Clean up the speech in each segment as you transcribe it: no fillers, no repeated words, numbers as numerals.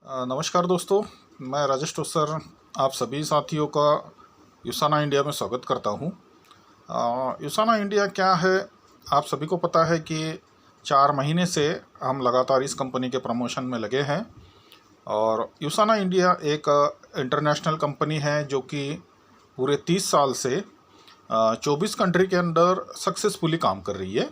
नमस्कार दोस्तों, मैं राजेश टोसर आप सभी साथियों का यूसाना इंडिया में स्वागत करता हूं। यूसाना इंडिया क्या है, आप सभी को पता है कि 4 महीने से हम लगातार इस कंपनी के प्रमोशन में लगे हैं। और यूसाना इंडिया एक इंटरनेशनल कंपनी है जो कि पूरे 30 साल से 24 कंट्री के अंदर सक्सेसफुली काम कर रही है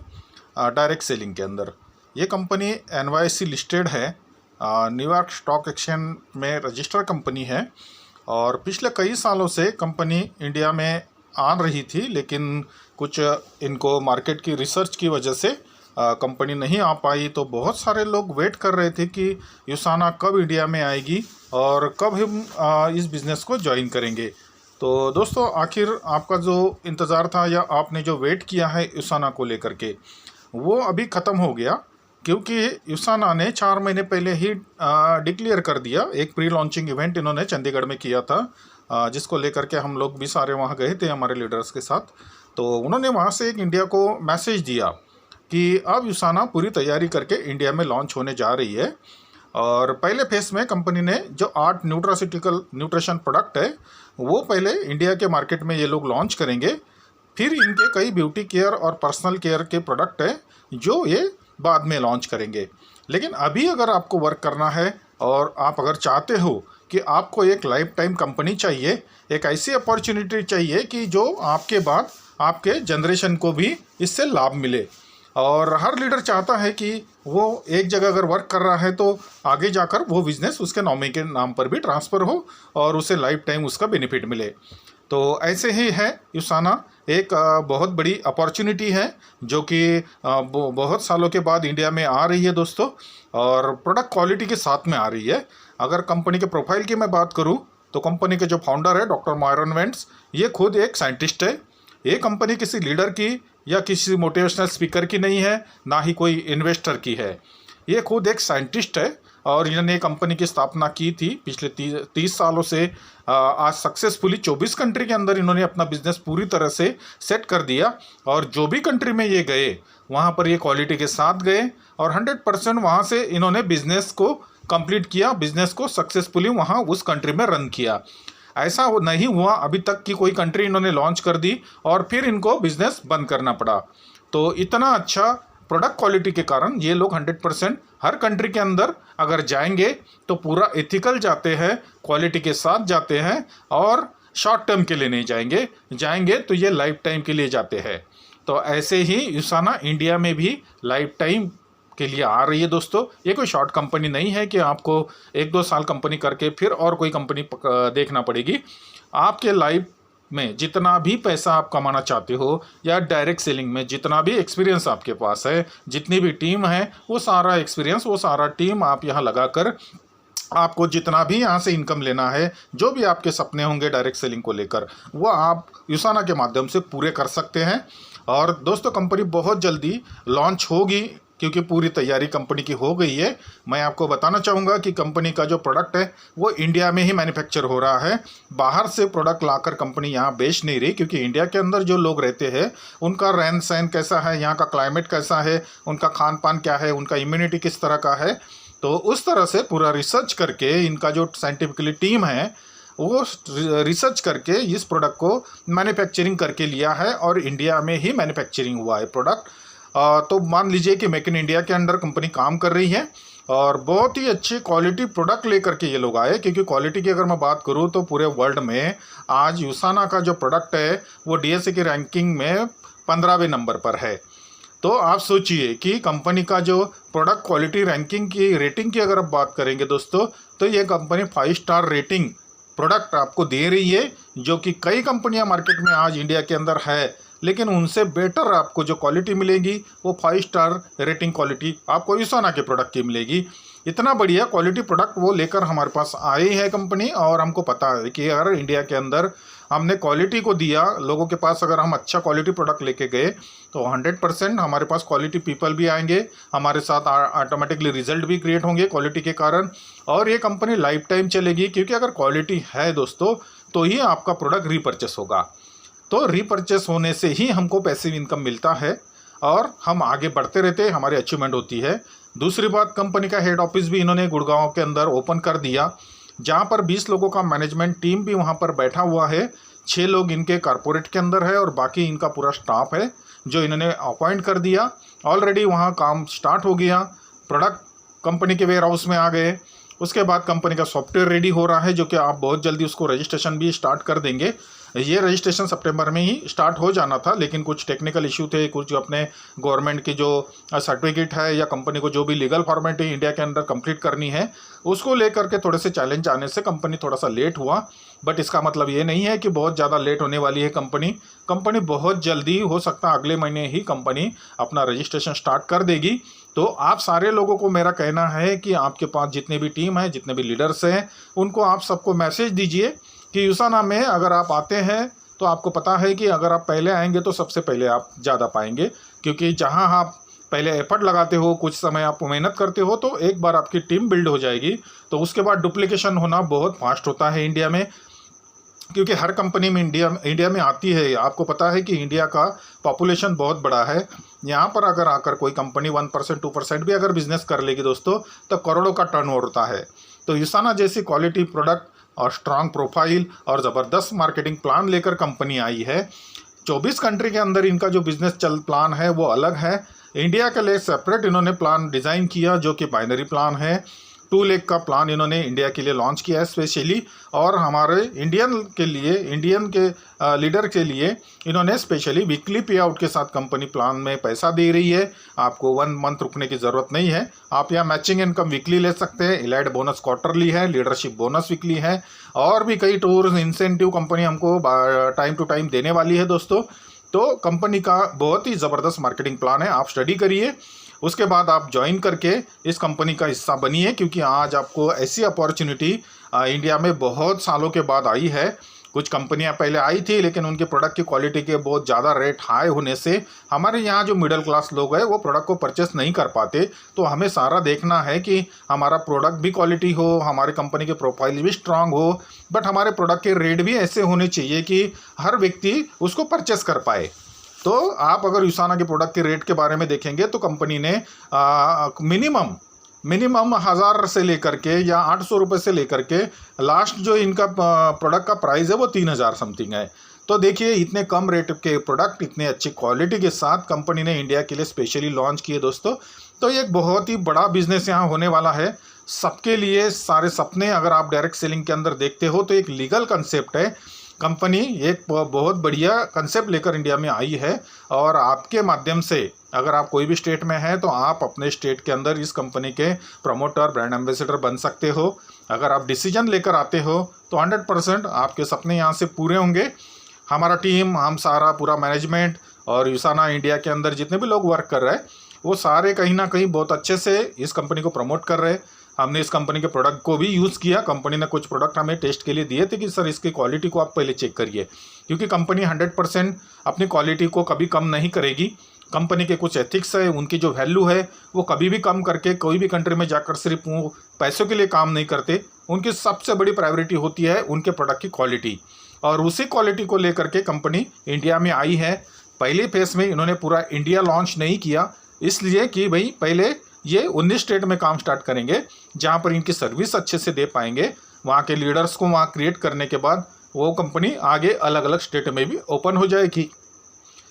डायरेक्ट सेलिंग के अंदर। ये कंपनी NYSE लिस्टेड है, न्यूयॉर्क स्टॉक एक्सचेंज में रजिस्टर कंपनी है। और पिछले कई सालों से कंपनी इंडिया में आ रही थी, लेकिन कुछ इनको मार्केट की रिसर्च की वजह से कंपनी नहीं आ पाई। तो बहुत सारे लोग वेट कर रहे थे कि यूसाना कब इंडिया में आएगी और कब हम इस बिज़नेस को ज्वाइन करेंगे। तो दोस्तों, आखिर आपका जो इंतज़ार था या आपने जो वेट किया है यूसाना को लेकर के, वो अभी ख़त्म हो गया, क्योंकि यूसाना ने 4 महीने पहले ही डिक्लेयर कर दिया। एक प्री लॉन्चिंग इवेंट इन्होंने चंडीगढ़ में किया था, जिसको लेकर के हम लोग भी सारे वहाँ गए थे हमारे लीडर्स के साथ। तो उन्होंने वहाँ से एक इंडिया को मैसेज दिया कि अब यूसाना पूरी तैयारी करके इंडिया में लॉन्च होने जा रही है। और पहले फेस में कंपनी ने जो 8 न्यूट्रासिटिकल न्यूट्रिशन प्रोडक्ट है वो पहले इंडिया के मार्केट में ये लोग लॉन्च करेंगे। फिर इनके कई ब्यूटी केयर और पर्सनल केयर के प्रोडक्ट हैं जो ये बाद में लॉन्च करेंगे। लेकिन अभी अगर आपको वर्क करना है और आप अगर चाहते हो कि आपको एक लाइफ टाइम कंपनी चाहिए, एक ऐसी अपॉर्चुनिटी चाहिए कि जो आपके बाद आपके जनरेशन को भी इससे लाभ मिले। और हर लीडर चाहता है कि वो एक जगह अगर वर्क कर रहा है तो आगे जाकर वो बिज़नेस उसके नॉमी के नाम पर भी ट्रांसफ़र हो और उसे लाइफ टाइम उसका बेनिफिट मिले। तो ऐसे ही है यूसाना एक बहुत बड़ी अपॉर्चुनिटी है जो कि बहुत सालों के बाद इंडिया में आ रही है दोस्तों, और प्रोडक्ट क्वालिटी के साथ में आ रही है। अगर कंपनी के प्रोफाइल की मैं बात करूं तो कंपनी के जो फाउंडर है डॉक्टर मायरन वेंट्स, ये खुद एक साइंटिस्ट है। ये कंपनी किसी लीडर की या किसी मोटिवेशनल स्पीकर की नहीं है, ना ही कोई इन्वेस्टर की है। ये खुद एक साइंटिस्ट है और इन्होंने कंपनी की स्थापना की थी पिछले 30 सालों से। आज सक्सेसफुली 24 कंट्री के अंदर इन्होंने अपना बिजनेस पूरी तरह से सेट कर दिया। और जो भी कंट्री में ये गए वहाँ पर ये क्वालिटी के साथ गए और 100% वहाँ से इन्होंने बिजनेस को कंप्लीट किया, बिजनेस को सक्सेसफुली वहाँ उस कंट्री में रन किया। ऐसा नहीं हुआ अभी तक कि कोई कंट्री इन्होंने लॉन्च कर दी और फिर इनको बिजनेस बंद करना पड़ा। तो इतना अच्छा प्रोडक्ट क्वालिटी के कारण ये लोग 100% हर कंट्री के अंदर अगर जाएंगे तो पूरा एथिकल जाते हैं, क्वालिटी के साथ जाते हैं और शॉर्ट टर्म के लिए नहीं जाएंगे तो ये लाइफ टाइम के लिए जाते हैं। तो ऐसे ही यूसाना इंडिया में भी लाइफ टाइम के लिए आ रही है दोस्तों। ये कोई शॉर्ट कंपनी नहीं है कि आपको 1-2 साल कंपनी करके फिर और कोई कंपनी देखना पड़ेगी। आपके लाइफ में जितना भी पैसा आप कमाना चाहते हो या डायरेक्ट सेलिंग में जितना भी एक्सपीरियंस आपके पास है, जितनी भी टीम है, वो सारा एक्सपीरियंस, वो सारा टीम आप यहाँ लगाकर आपको जितना भी यहाँ से इनकम लेना है, जो भी आपके सपने होंगे डायरेक्ट सेलिंग को लेकर, वो आप यूसाना के माध्यम से पूरे कर सकते हैं। और दोस्तों, कंपनी बहुत जल्दी लॉन्च होगी क्योंकि पूरी तैयारी कंपनी की हो गई है। मैं आपको बताना चाहूँगा कि कंपनी का जो प्रोडक्ट है वो इंडिया में ही मैन्युफैक्चर हो रहा है। बाहर से प्रोडक्ट लाकर कंपनी यहाँ बेच नहीं रही, क्योंकि इंडिया के अंदर जो लोग रहते हैं उनका रहन सहन कैसा है, यहाँ का क्लाइमेट कैसा है, उनका खान पान क्या है, उनका इम्यूनिटी किस तरह का है, तो उस तरह से पूरा रिसर्च करके इनका जो साइंटिफिकली टीम है वो रिसर्च करके इस प्रोडक्ट को मैन्युफैक्चरिंग करके लिया है और इंडिया में ही मैन्युफैक्चरिंग हुआ है प्रोडक्ट। तो मान लीजिए कि मेक इन इंडिया के अंडर कंपनी काम कर रही है और बहुत ही अच्छी क्वालिटी प्रोडक्ट लेकर के ये लोग आए। क्योंकि क्वालिटी की अगर मैं बात करूँ तो पूरे वर्ल्ड में आज यूसाना का जो प्रोडक्ट है वो DSA की रैंकिंग में 15वें नंबर पर है। तो आप सोचिए कि कंपनी का जो प्रोडक्ट क्वालिटी रैंकिंग की रेटिंग की अगर आप बात करेंगे दोस्तों, तो ये कंपनी 5 स्टार रेटिंग प्रोडक्ट आपको दे रही है, जो कि कई कंपनियां मार्केट में आज इंडिया के अंदर है, लेकिन उनसे बेटर आपको जो क्वालिटी मिलेगी वो 5 स्टार रेटिंग क्वालिटी आपको यूसाना के प्रोडक्ट की मिलेगी। इतना बढ़िया क्वालिटी प्रोडक्ट वो लेकर हमारे पास आई है कंपनी। और हमको पता है कि अगर इंडिया के अंदर हमने क्वालिटी को दिया लोगों के पास, अगर हम अच्छा क्वालिटी प्रोडक्ट लेके गए तो 100% हमारे पास क्वालिटी पीपल भी आएंगे, हमारे साथ ऑटोमेटिकली रिजल्ट भी क्रिएट होंगे क्वालिटी के कारण। और ये कंपनी लाइफ टाइम चलेगी, क्योंकि अगर क्वालिटी है दोस्तों तो ही आपका प्रोडक्ट रीपर्चेस होगा। तो रीपर्चेस होने से ही हमको पैसिव इनकम मिलता है और हम आगे बढ़ते रहते हैं, हमारी अचीवमेंट होती है। दूसरी बात, कंपनी का हेड ऑफिस भी इन्होंने गुड़गांव के अंदर ओपन कर दिया, जहां पर 20 लोगों का मैनेजमेंट टीम भी वहां पर बैठा हुआ है। 6 लोग इनके कारपोरेट के अंदर है और बाकी इनका पूरा स्टाफ है जो इन्होंने अपॉइंट कर दिया। ऑलरेडी वहां काम स्टार्ट हो गया, प्रोडक्ट कंपनी के वेयर हाउस में आ गए। उसके बाद कंपनी का सॉफ्टवेयर रेडी हो रहा है, जो कि आप बहुत जल्दी उसको रजिस्ट्रेशन भी स्टार्ट कर देंगे। ये रजिस्ट्रेशन सितंबर में ही स्टार्ट हो जाना था, लेकिन कुछ टेक्निकल इशू थे, कुछ अपने गवर्नमेंट की जो सर्टिफिकेट है या कंपनी को जो भी लीगल फॉर्मेलिटी इंडिया के अंदर कंप्लीट करनी है, उसको लेकर के थोड़े से चैलेंज आने से कंपनी थोड़ा सा लेट हुआ। बट इसका मतलब ये नहीं है कि बहुत ज़्यादा लेट होने वाली है कंपनी बहुत जल्दी, हो सकता है अगले महीने ही कंपनी अपना रजिस्ट्रेशन स्टार्ट कर देगी। तो आप सारे लोगों को मेरा कहना है कि आपके पास जितने भी टीम है, जितने भी लीडर्स हैं, उनको आप सबको मैसेज दीजिए कि यूसाना में अगर आप आते हैं तो आपको पता है कि अगर आप पहले आएंगे तो सबसे पहले आप ज़्यादा पाएंगे, क्योंकि जहां आप पहले एफर्ट लगाते हो, कुछ समय आप मेहनत करते हो, तो एक बार आपकी टीम बिल्ड हो जाएगी तो उसके बाद डुप्लीकेशन होना बहुत फास्ट होता है इंडिया में, क्योंकि हर कंपनी में इंडिया में आती है। आपको पता है कि इंडिया का पॉपुलेशन बहुत बड़ा है। यहाँ पर अगर आकर कोई कंपनी 1% 2% भी अगर बिजनेस कर लेगी दोस्तों, तो करोड़ों का टर्नओवर होता है। तो यूसाना जैसी क्वालिटी प्रोडक्ट और स्ट्रांग प्रोफाइल और ज़बरदस्त मार्केटिंग प्लान लेकर कंपनी आई है। 24 कंट्री के अंदर इनका जो बिजनेस प्लान है वो अलग है। इंडिया के लिए सेपरेट इन्होंने प्लान डिज़ाइन किया, जो कि बाइनरी प्लान है। 2 लाख का प्लान इन्होंने इंडिया के लिए लॉन्च किया है स्पेशली, और हमारे इंडियन के लीडर के लिए इन्होंने स्पेशली वीकली पे आउट के साथ कंपनी प्लान में पैसा दे रही है। आपको 1 मंथ रुकने की ज़रूरत नहीं है। आप यहाँ मैचिंग इनकम वीकली ले सकते हैं, इलाइड बोनस क्वार्टरली है, लीडरशिप बोनस वीकली है, और भी कई टूर्स इंसेंटिव कंपनी हमको टाइम टू टाइम देने वाली है दोस्तों। तो कंपनी का बहुत ही ज़बरदस्त मार्केटिंग प्लान है, आप स्टडी करिए, उसके बाद आप ज्वाइन करके इस कंपनी का हिस्सा बनिए, क्योंकि आज आपको ऐसी अपॉर्चुनिटी इंडिया में बहुत सालों के बाद आई है। कुछ कंपनियां पहले आई थी, लेकिन उनके प्रोडक्ट की क्वालिटी के बहुत ज़्यादा रेट हाई होने से हमारे यहाँ जो मिडिल क्लास लोग हैं वो प्रोडक्ट को परचेस नहीं कर पाते। तो हमें सारा देखना है कि हमारा प्रोडक्ट भी क्वालिटी हो, हमारी कंपनी के प्रोफाइल भी स्ट्रांग हो, बट हमारे प्रोडक्ट के रेट भी ऐसे होने चाहिए कि हर व्यक्ति उसको परचेस कर पाए। तो आप अगर यूसाना के प्रोडक्ट के रेट के बारे में देखेंगे तो कंपनी ने मिनिमम 1000 से लेकर के या 800 रुपये से लेकर के लास्ट जो इनका प्रोडक्ट का प्राइस है वो 3000 समथिंग है। तो देखिए, इतने कम रेट के प्रोडक्ट इतने अच्छी क्वालिटी के साथ कंपनी ने इंडिया के लिए स्पेशली लॉन्च किए दोस्तों। तो ये एक बहुत ही बड़ा बिजनेस यहाँ होने वाला है सबके लिए। सारे सपने अगर आप डायरेक्ट सेलिंग के अंदर देखते हो तो एक लीगल कंसेप्ट है। कंपनी एक बहुत बढ़िया कंसेप्ट लेकर इंडिया में आई है, और आपके माध्यम से अगर आप कोई भी स्टेट में हैं तो आप अपने स्टेट के अंदर इस कंपनी के प्रमोटर, ब्रांड एम्बेसडर बन सकते हो। अगर आप डिसीजन लेकर आते हो तो 100% आपके सपने यहाँ से पूरे होंगे। हमारा टीम, हम सारा पूरा मैनेजमेंट और यूसाना इंडिया के अंदर जितने भी लोग वर्क कर रहे हैं वो सारे कहीं ना कहीं बहुत अच्छे से इस कंपनी को प्रमोट कर रहे हैं। हमने इस कंपनी के प्रोडक्ट को भी यूज़ किया। कंपनी ने कुछ प्रोडक्ट हमें टेस्ट के लिए दिए थे कि सर इसकी क्वालिटी को आप पहले चेक करिए, क्योंकि कंपनी 100% अपनी क्वालिटी को कभी कम नहीं करेगी। कंपनी के कुछ एथिक्स है, उनकी जो वैल्यू है वो कभी भी कम करके कोई भी कंट्री में जाकर सिर्फ वो पैसों के लिए काम नहीं करते। उनकी सबसे बड़ी प्रायोरिटी होती है उनके प्रोडक्ट की क्वालिटी, और उसी क्वालिटी को लेकर के कंपनी इंडिया में आई है। पहले फेस में इन्होंने पूरा इंडिया लॉन्च नहीं किया, इसलिए कि भाई पहले ये 19 स्टेट में काम स्टार्ट करेंगे, जहाँ पर इनकी सर्विस अच्छे से दे पाएंगे। वहाँ के लीडर्स को वहाँ क्रिएट करने के बाद वो कंपनी आगे अलग अलग स्टेट में भी ओपन हो जाएगी।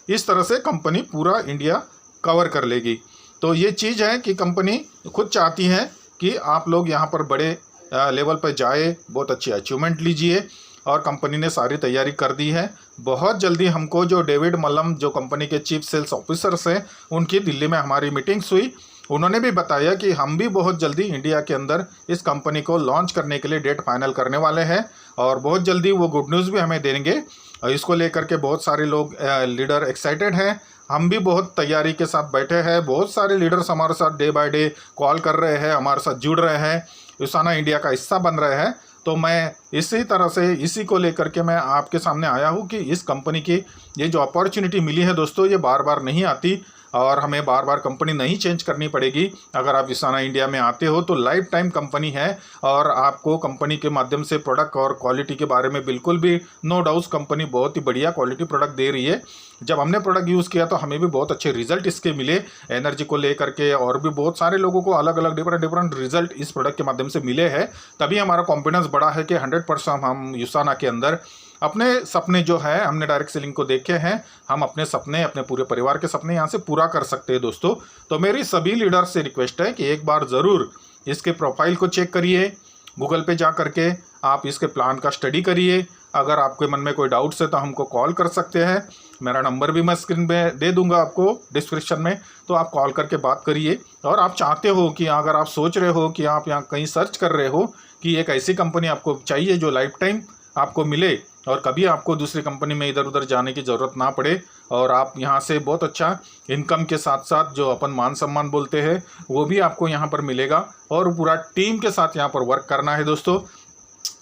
इस तरह से कंपनी पूरा इंडिया कवर कर लेगी। तो ये चीज़ है कि कंपनी खुद चाहती है कि आप लोग यहाँ पर बड़े लेवल पर जाए, बहुत अच्छी अचीवमेंट लीजिए, और कंपनी ने सारी तैयारी कर दी है। बहुत जल्दी हमको जो डेविड मल्लम जो कंपनी के चीफ सेल्स ऑफिसर्स हैं, उनकी दिल्ली में हमारी मीटिंग्स हुई। उन्होंने भी बताया कि हम भी बहुत जल्दी इंडिया के अंदर इस कंपनी को लॉन्च करने के लिए डेट फाइनल करने वाले हैं, और बहुत जल्दी वो गुड न्यूज़ भी हमें देंगे। इसको लेकर के बहुत सारे लोग लीडर एक्साइटेड हैं। हम भी बहुत तैयारी के साथ बैठे हैं। बहुत सारे लीडर्स हमारे साथ डे बाय डे कॉल कर रहे हैं, हमारे साथ जुड़ रहे हैं, यूसाना इंडिया का हिस्सा बन रहे हैं। तो मैं इसी तरह से इसी को लेकर के मैं आपके सामने आया हूँ कि इस कंपनी की ये जो अपॉर्चुनिटी मिली है दोस्तों, ये बार बार नहीं आती। और हमें बार बार कंपनी नहीं चेंज करनी पड़ेगी। अगर आप युसाना इंडिया में आते हो तो लाइफ टाइम कंपनी है और आपको कंपनी के माध्यम से प्रोडक्ट और क्वालिटी के बारे में बिल्कुल भी नो डाउट्स, कंपनी बहुत ही बढ़िया क्वालिटी प्रोडक्ट दे रही है। जब हमने प्रोडक्ट यूज़ किया तो हमें भी बहुत अच्छे रिजल्ट इसके मिले, एनर्जी को लेकर के, और भी बहुत सारे लोगों को अलग अलग डिफरेंट रिजल्ट इस प्रोडक्ट के माध्यम से मिले हैं। तभी हमारा कॉन्फिडेंस बढ़ा है कि 100% हम युसाना के अंदर अपने सपने जो है, हमने डायरेक्ट सेलिंग को देखे हैं, हम अपने सपने, अपने पूरे परिवार के सपने यहाँ से पूरा कर सकते हैं दोस्तों। तो मेरी सभी लीडर से रिक्वेस्ट है कि एक बार ज़रूर इसके प्रोफाइल को चेक करिए, गूगल पे जा करके आप इसके प्लान का स्टडी करिए। अगर आपके मन में कोई डाउट्स है तो हमको कॉल कर सकते हैं, मेरा नंबर भी मैं स्क्रीन पे दे दूंगा आपको डिस्क्रिप्शन में, तो आप कॉल करके बात करिए। और आप चाहते हो कि अगर आप सोच रहे हो कि आप यहाँ कहीं सर्च कर रहे हो कि एक ऐसी कंपनी आपको चाहिए जो लाइफ टाइम आपको मिले और कभी आपको दूसरी कंपनी में इधर उधर जाने की ज़रूरत ना पड़े, और आप यहाँ से बहुत अच्छा इनकम के साथ साथ जो अपन मान सम्मान बोलते हैं वो भी आपको यहाँ पर मिलेगा, और पूरा टीम के साथ यहाँ पर वर्क करना है दोस्तों।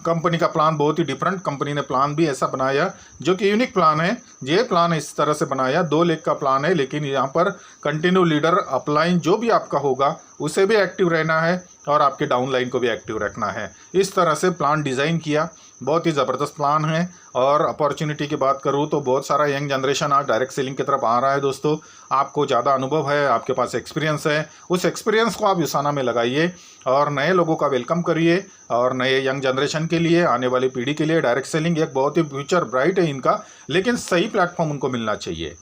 कंपनी का प्लान बहुत ही डिफरेंट, कंपनी ने प्लान भी ऐसा बनाया जो कि यूनिक प्लान है। ये प्लान इस तरह से बनाया, 2 लेग का प्लान है, लेकिन यहाँ पर कंटिन्यू लीडर अपलाइन जो भी आपका होगा उसे भी एक्टिव रहना है और आपके डाउनलाइन को भी एक्टिव रखना है। इस तरह से प्लान डिज़ाइन किया, बहुत ही ज़बरदस्त प्लान है। और अपॉर्चुनिटी की बात करूँ तो बहुत सारा यंग जनरेशन आज डायरेक्ट सेलिंग की तरफ आ रहा है दोस्तों। आपको ज़्यादा अनुभव है, आपके पास एक्सपीरियंस है, उस एक्सपीरियंस को आप युसाना में लगाइए और नए लोगों का वेलकम करिए। और नए यंग जनरेशन के लिए, आने वाली पीढ़ी के लिए डायरेक्ट सेलिंग एक बहुत ही फ्यूचर ब्राइट है इनका, लेकिन सही प्लेटफॉर्म उनको मिलना चाहिए।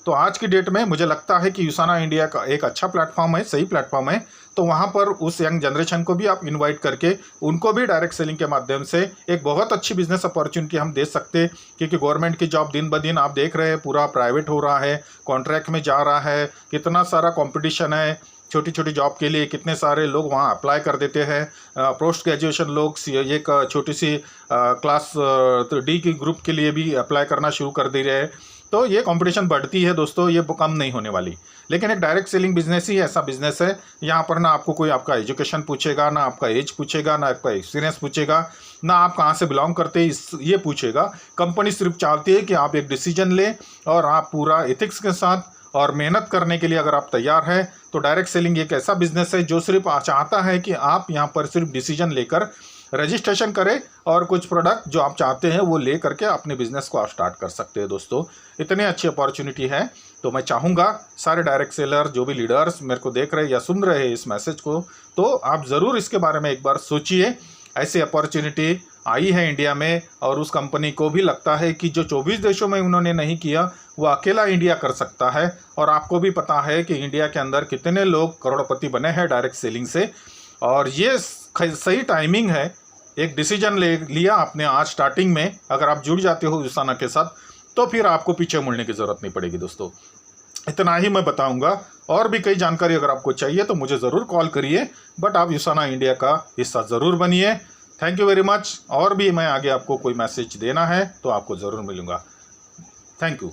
तो आज की डेट में मुझे लगता है कि युसाना इंडिया का एक अच्छा प्लेटफॉर्म है, सही प्लेटफॉर्म है। तो वहाँ पर उस यंग जनरेशन को भी आप इनवाइट करके उनको भी डायरेक्ट सेलिंग के माध्यम से एक बहुत अच्छी बिजनेस अपॉर्चुनिटी हम दे सकते हैं। क्योंकि गवर्नमेंट की जॉब दिन ब दिन आप देख रहे हैं पूरा प्राइवेट हो रहा है, कॉन्ट्रैक्ट में जा रहा है, कितना सारा कंपटीशन है। छोटी छोटी जॉब के लिए कितने सारे लोग वहाँ अप्लाई कर देते हैं। पोस्ट ग्रेजुएशन लोग एक छोटी सी क्लास डी की ग्रुप के लिए भी अप्लाई करना शुरू कर दे रहे हैं। तो ये कंपटीशन बढ़ती है दोस्तों, ये कम नहीं होने वाली। लेकिन एक डायरेक्ट सेलिंग बिजनेस ही ऐसा बिजनेस है, यहाँ पर ना आपको कोई आपका एजुकेशन पूछेगा, ना आपका एज पूछेगा, ना आपका एक्सपीरियंस पूछेगा, ना आप कहाँ से बिलोंग करते हैं ये पूछेगा। कंपनी सिर्फ चाहती है कि आप एक डिसीजन लें और आप पूरा एथिक्स के साथ और मेहनत करने के लिए अगर आप तैयार हैं तो डायरेक्ट सेलिंग एक ऐसा बिजनेस है जो सिर्फ चाहता है कि आप यहाँ पर सिर्फ डिसीजन लेकर रजिस्ट्रेशन करें और कुछ प्रोडक्ट जो आप चाहते हैं वो ले करके अपने बिजनेस को आप स्टार्ट कर सकते हैं दोस्तों। इतनी अच्छी अपॉर्चुनिटी है। तो मैं चाहूँगा सारे डायरेक्ट सेलर जो भी लीडर्स मेरे को देख रहे हैं या सुन रहे हैं इस मैसेज को, तो आप ज़रूर इसके बारे में एक बार सोचिए। ऐसी अपॉर्चुनिटी आई है इंडिया में और उस कंपनी को भी लगता है कि जो 24 देशों में उन्होंने नहीं किया वो अकेला इंडिया कर सकता है। और आपको भी पता है कि इंडिया के अंदर कितने लोग करोड़पति बने हैं डायरेक्ट सेलिंग से, और ये सही टाइमिंग है। एक डिसीजन लिया आपने आज स्टार्टिंग में, अगर आप जुड़ जाते हो युसाना के साथ तो फिर आपको पीछे मुड़ने की ज़रूरत नहीं पड़ेगी दोस्तों। इतना ही मैं बताऊंगा। और भी कई जानकारी अगर आपको चाहिए तो मुझे ज़रूर कॉल करिए, बट आप युसाना इंडिया का हिस्सा ज़रूर बनिए। Thank you very much. और भी मैं आगे आपको कोई मैसेज देना है तो आपको ज़रूर मिलूँगा। Thank you.